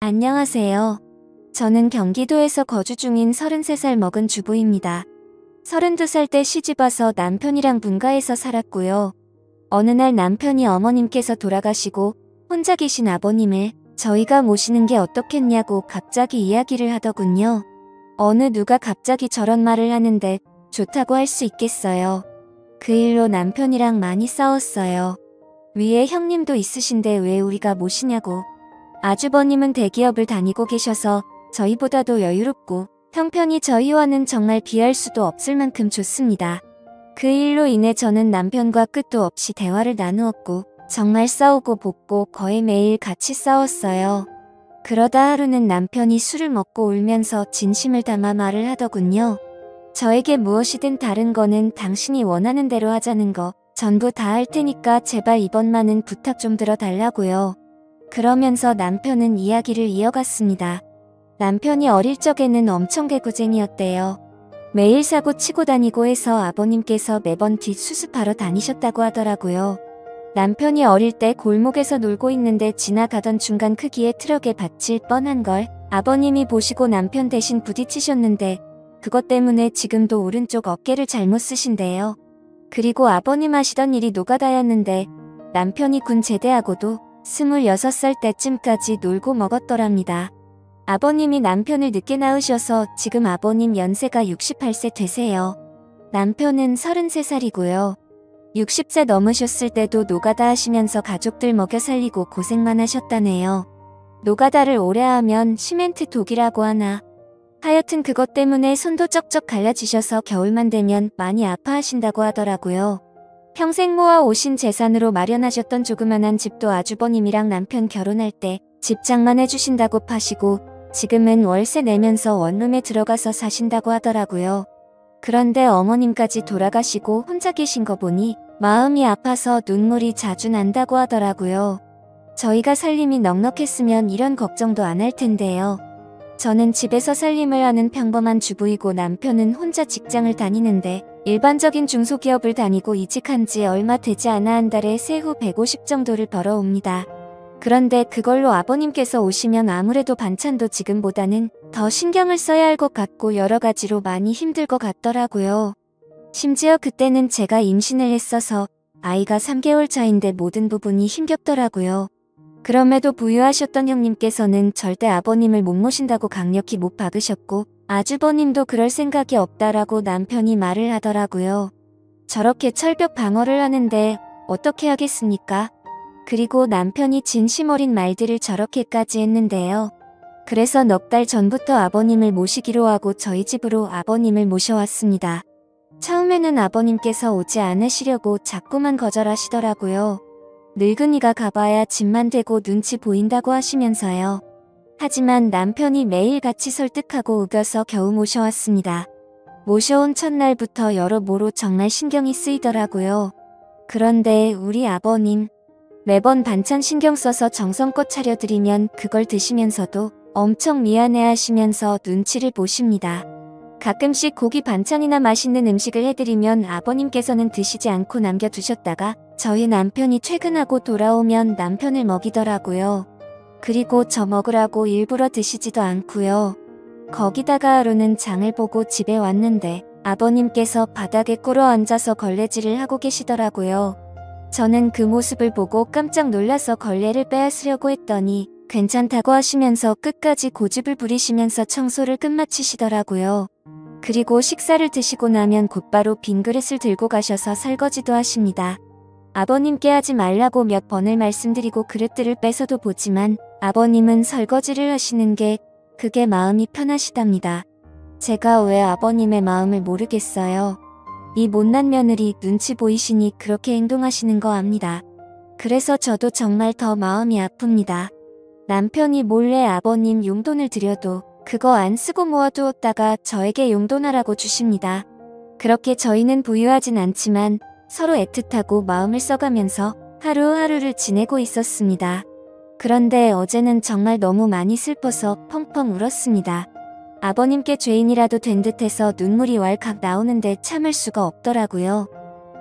안녕하세요. 저는 경기도에서 거주 중인 33살 먹은 주부입니다. 32살 때 시집와서 남편이랑 분가해서 살았고요. 어느 날 남편이 어머님께서 돌아가시고 혼자 계신 아버님을 저희가 모시는 게 어떻겠냐고 갑자기 이야기를 하더군요. 어느 누가 갑자기 저런 말을 하는데 좋다고 할 수 있겠어요. 그 일로 남편이랑 많이 싸웠어요. 위에 형님도 있으신데 왜 우리가 모시냐고. 아주버님은 대기업을 다니고 계셔서 저희보다도 여유롭고 형편이 저희와는 정말 비할 수도 없을 만큼 좋습니다. 그 일로 인해 저는 남편과 끝도 없이 대화를 나누었고 정말 싸우고 볶고 거의 매일 같이 싸웠어요. 그러다 하루는 남편이 술을 먹고 울면서 진심을 담아 말을 하더군요. 저에게 무엇이든 다른 거는 당신이 원하는 대로 하자는 거 전부 다 할 테니까 제발 이번만은 부탁 좀 들어달라고요. 그러면서 남편은 이야기를 이어갔습니다. 남편이 어릴 적에는 엄청 개구쟁이였대요. 매일 사고 치고 다니고 해서 아버님께서 매번 뒷수습하러 다니셨다고 하더라고요. 남편이 어릴 때 골목에서 놀고 있는데 지나가던 중간 크기의 트럭에 받칠 뻔한 걸 아버님이 보시고 남편 대신 부딪히셨는데 그것 때문에 지금도 오른쪽 어깨를 잘못 쓰신대요. 그리고 아버님 하시던 일이 노가다였는데 남편이 군 제대하고도 26살 때쯤까지 놀고 먹었더랍니다. 아버님이 남편을 늦게 낳으셔서 지금 아버님 연세가 68세 되세요. 남편은 33살이고요. 60세 넘으셨을 때도 노가다 하시면서 가족들 먹여 살리고 고생만 하셨다네요. 노가다를 오래 하면 시멘트 독이라고 하나. 하여튼 그것 때문에 손도 쩍쩍 갈라지셔서 겨울만 되면 많이 아파하신다고 하더라고요. 평생 모아 오신 재산으로 마련하셨던 조그만한 집도 아주버님이랑 남편 결혼할 때 집장만 해주신다고 파시고 지금은 월세 내면서 원룸에 들어가서 사신다고 하더라고요. 그런데 어머님까지 돌아가시고 혼자 계신 거 보니 마음이 아파서 눈물이 자주 난다고 하더라고요. 저희가 살림이 넉넉했으면 이런 걱정도 안 할 텐데요. 저는 집에서 살림을 하는 평범한 주부이고 남편은 혼자 직장을 다니는데 일반적인 중소기업을 다니고 이직한 지 얼마 되지 않아 한 달에 세후 150 정도를 벌어옵니다. 그런데 그걸로 아버님께서 오시면 아무래도 반찬도 지금보다는 더 신경을 써야 할 것 같고 여러 가지로 많이 힘들 것 같더라고요. 심지어 그때는 제가 임신을 했어서 아이가 3개월 차인데 모든 부분이 힘겹더라고요. 그럼에도 부유하셨던 형님께서는 절대 아버님을 못 모신다고 강력히 못 박으셨고 아주버님도 그럴 생각이 없다라고 남편이 말을 하더라고요. 저렇게 철벽 방어를 하는데 어떻게 하겠습니까? 그리고 남편이 진심 어린 말들을 저렇게까지 했는데요. 그래서 넉 달 전부터 아버님을 모시기로 하고 저희 집으로 아버님을 모셔왔습니다. 처음에는 아버님께서 오지 않으시려고 자꾸만 거절하시더라고요. 늙은이가 가봐야 집만 되고 눈치 보인다고 하시면서요. 하지만 남편이 매일 같이 설득하고 우겨서 겨우 모셔왔습니다. 모셔온 첫날부터 여러모로 정말 신경이 쓰이더라고요. 그런데 우리 아버님 매번 반찬 신경 써서 정성껏 차려드리면 그걸 드시면서도 엄청 미안해하시면서 눈치를 보십니다. 가끔씩 고기 반찬이나 맛있는 음식을 해드리면 아버님께서는 드시지 않고 남겨두셨다가 저희 남편이 퇴근하고 돌아오면 남편을 먹이더라고요. 그리고 저 먹으라고 일부러 드시지도 않고요. 거기다가 하루는 장을 보고 집에 왔는데 아버님께서 바닥에 꿇어 앉아서 걸레질을 하고 계시더라고요. 저는 그 모습을 보고 깜짝 놀라서 걸레를 빼앗으려고 했더니 괜찮다고 하시면서 끝까지 고집을 부리시면서 청소를 끝마치시더라고요. 그리고 식사를 드시고 나면 곧바로 빈 그릇을 들고 가셔서 설거지도 하십니다. 아버님께 하지 말라고 몇 번을 말씀드리고 그릇들을 뺏어도 보지만 아버님은 설거지를 하시는 게 그게 마음이 편하시답니다. 제가 왜 아버님의 마음을 모르겠어요. 이 못난 며느리 눈치 보이시니 그렇게 행동하시는 거 압니다. 그래서 저도 정말 더 마음이 아픕니다. 남편이 몰래 아버님 용돈을 드려도 그거 안 쓰고 모아두었다가 저에게 용돈하라고 주십니다. 그렇게 저희는 부유하진 않지만 서로 애틋하고 마음을 써가면서 하루하루를 지내고 있었습니다. 그런데 어제는 정말 너무 많이 슬퍼서 펑펑 울었습니다. 아버님께 죄인이라도 된 듯해서 눈물이 왈칵 나오는데 참을 수가 없더라고요.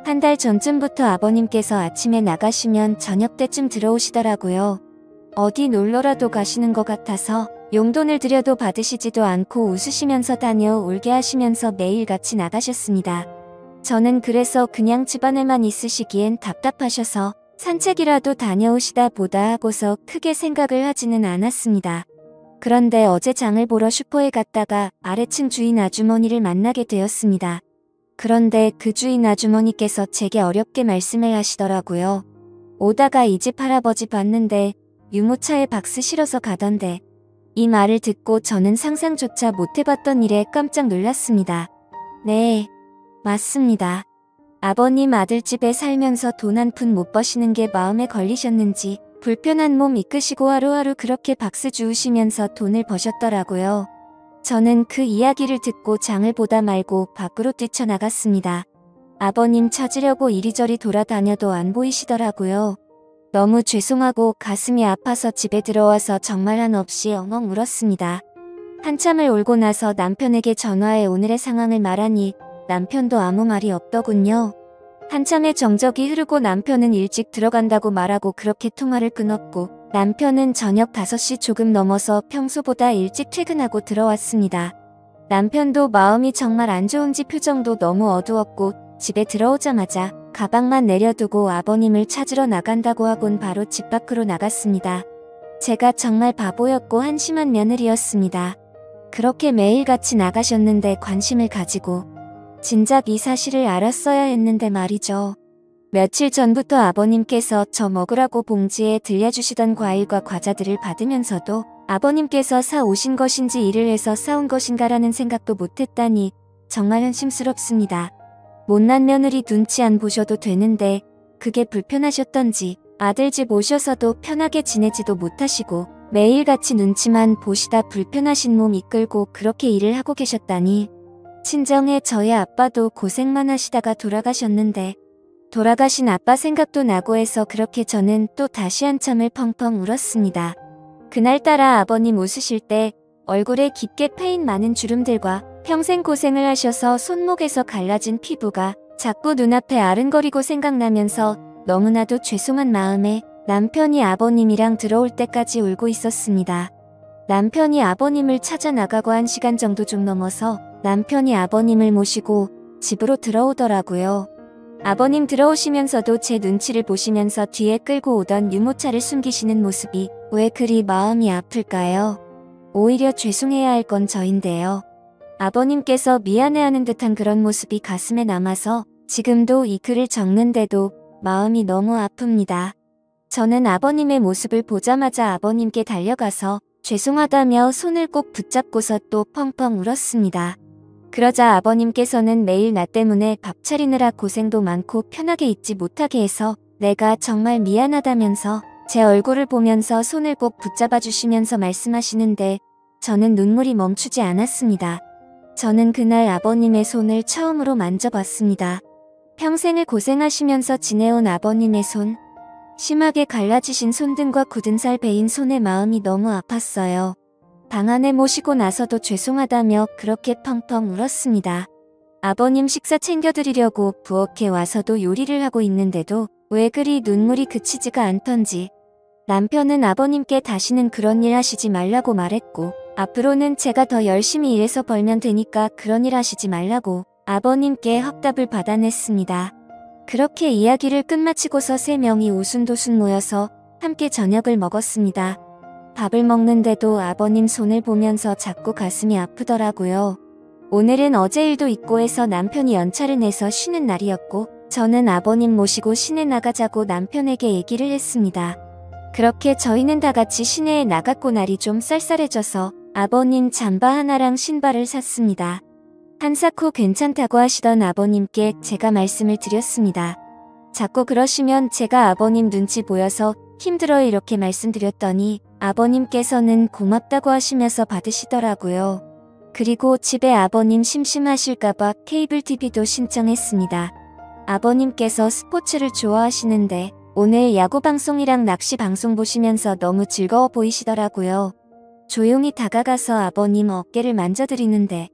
한 달 전쯤부터 아버님께서 아침에 나가시면 저녁 때쯤 들어오시더라고요. 어디 놀러라도 가시는 것 같아서 용돈을 드려도 받으시지도 않고 웃으시면서 다녀올게 하시면서 매일같이 나가셨습니다. 저는 그래서 그냥 집안에만 있으시기엔 답답하셔서 산책이라도 다녀오시다 보다 하고서 크게 생각을 하지는 않았습니다. 그런데 어제 장을 보러 슈퍼에 갔다가 아래층 주인 아주머니를 만나게 되었습니다. 그런데 그 주인 아주머니께서 제게 어렵게 말씀을 하시더라고요. 오다가 이 집 할아버지 봤는데 유모차에 박스 실어서 가던데. 이 말을 듣고 저는 상상조차 못해봤던 일에 깜짝 놀랐습니다. 네, 맞습니다. 아버님 아들집에 살면서 돈 한 푼 못 버시는 게 마음에 걸리셨는지 불편한 몸 이끄시고 하루하루 그렇게 박스 주우시면서 돈을 버셨더라고요. 저는 그 이야기를 듣고 장을 보다 말고 밖으로 뛰쳐나갔습니다. 아버님 찾으려고 이리저리 돌아다녀도 안 보이시더라고요. 너무 죄송하고 가슴이 아파서 집에 들어와서 정말 한없이 엉엉 울었습니다. 한참을 울고 나서 남편에게 전화해 오늘의 상황을 말하니 남편도 아무 말이 없더군요. 한참의 정적이 흐르고 남편은 일찍 들어간다고 말하고 그렇게 통화를 끊었고 남편은 저녁 5시 조금 넘어서 평소보다 일찍 퇴근하고 들어왔습니다. 남편도 마음이 정말 안 좋은지 표정도 너무 어두웠고 집에 들어오자마자 가방만 내려두고 아버님을 찾으러 나간다고 하곤 바로 집 밖으로 나갔습니다. 제가 정말 바보였고 한심한 며느리였습니다. 그렇게 매일같이 나가셨는데 관심을 가지고 진작 이 사실을 알았어야 했는데 말이죠. 며칠 전부터 아버님께서 저 먹으라고 봉지에 들려주시던 과일과 과자들을 받으면서도 아버님께서 사 오신 것인지 일을 해서 사온 것인가라는 생각도 못했다니 정말 한심스럽습니다. 못난 며느리 눈치 안 보셔도 되는데 그게 불편하셨던지 아들 집 오셔서도 편하게 지내지도 못하시고 매일같이 눈치만 보시다 불편하신 몸 이끌고 그렇게 일을 하고 계셨다니. 친정에 저희 아빠도 고생만 하시다가 돌아가셨는데 돌아가신 아빠 생각도 나고 해서 그렇게 저는 또 다시 한참을 펑펑 울었습니다. 그날따라 아버님 웃으실 때 얼굴에 깊게 패인 많은 주름들과 평생 고생을 하셔서 손목에서 갈라진 피부가 자꾸 눈앞에 아른거리고 생각나면서 너무나도 죄송한 마음에 남편이 아버님이랑 들어올 때까지 울고 있었습니다. 남편이 아버님을 찾아 나가고 1시간 정도 좀 넘어서 남편이 아버님을 모시고 집으로 들어오더라고요. 아버님 들어오시면서도 제 눈치를 보시면서 뒤에 끌고 오던 유모차를 숨기시는 모습이 왜 그리 마음이 아플까요? 오히려 죄송해야 할 건 저인데요. 아버님께서 미안해하는 듯한 그런 모습이 가슴에 남아서 지금도 이 글을 적는데도 마음이 너무 아픕니다. 저는 아버님의 모습을 보자마자 아버님께 달려가서 죄송하다며 손을 꼭 붙잡고서 또 펑펑 울었습니다. 그러자 아버님께서는 매일 나 때문에 밥 차리느라 고생도 많고 편하게 있지 못하게 해서 내가 정말 미안하다면서 제 얼굴을 보면서 손을 꼭 붙잡아 주시면서 말씀하시는데 저는 눈물이 멈추지 않았습니다. 저는 그날 아버님의 손을 처음으로 만져봤습니다. 평생을 고생하시면서 지내온 아버님의 손, 심하게 갈라지신 손등과 굳은 살 베인 손에 마음이 너무 아팠어요. 방 안에 모시고 나서도 죄송하다며 그렇게 펑펑 울었습니다. 아버님 식사 챙겨드리려고 부엌에 와서도 요리를 하고 있는데도 왜 그리 눈물이 그치지가 않던지 남편은 아버님께 다시는 그런 일 하시지 말라고 말했고 앞으로는 제가 더 열심히 일해서 벌면 되니까 그런 일 하시지 말라고 아버님께 확답을 받아냈습니다. 그렇게 이야기를 끝마치고서 3명이 오순도순 모여서 함께 저녁을 먹었습니다. 밥을 먹는데도 아버님 손을 보면서 자꾸 가슴이 아프더라고요. 오늘은 어제 일도 있고 해서 남편이 연차를 내서 쉬는 날이었고 저는 아버님 모시고 시내 나가자고 남편에게 얘기를 했습니다. 그렇게 저희는 다 같이 시내에 나갔고 날이 좀 쌀쌀해져서 아버님 잠바 하나랑 신발을 샀습니다. 한사코 괜찮다고 하시던 아버님께 제가 말씀을 드렸습니다. 자꾸 그러시면 제가 아버님 눈치 보여서 힘들어 이렇게 말씀드렸더니 아버님께서는 고맙다고 하시면서 받으시더라고요. 그리고 집에 아버님 심심하실까봐 케이블 TV도 신청했습니다. 아버님께서 스포츠를 좋아하시는데 오늘 야구 방송이랑 낚시 방송 보시면서 너무 즐거워 보이시더라고요. 조용히 다가가서 아버님 어깨를 만져드리는데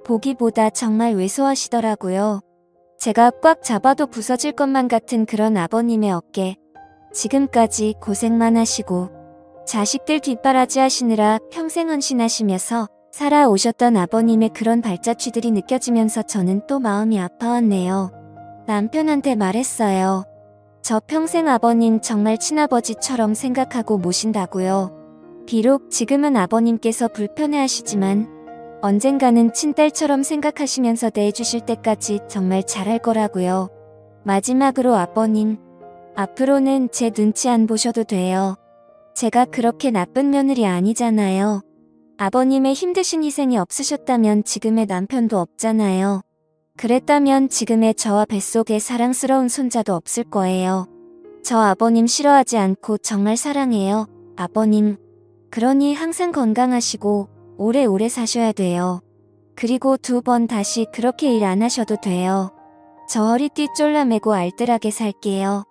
보기보다 정말 왜소하시더라고요. 제가 꽉 잡아도 부서질 것만 같은 그런 아버님의 어깨. 지금까지 고생만 하시고 자식들 뒷바라지 하시느라 평생 헌신하시면서 살아오셨던 아버님의 그런 발자취들이 느껴지면서 저는 또 마음이 아파왔네요. 남편한테 말했어요. 저 평생 아버님 정말 친아버지처럼 생각하고 모신다고요. 비록 지금은 아버님께서 불편해하시지만 언젠가는 친딸처럼 생각하시면서 대해주실 때까지 정말 잘할 거라고요. 마지막으로 아버님, 앞으로는 제 눈치 안 보셔도 돼요. 제가 그렇게 나쁜 며느리 아니잖아요. 아버님의 힘드신 희생이 없으셨다면 지금의 남편도 없잖아요. 그랬다면 지금의 저와 뱃속에 사랑스러운 손자도 없을 거예요. 저 아버님 싫어하지 않고 정말 사랑해요. 아버님. 그러니 항상 건강하시고 오래오래 사셔야 돼요. 그리고 2번 다시 그렇게 일 안 하셔도 돼요. 저 허리띠 쫄라매고 알뜰하게 살게요.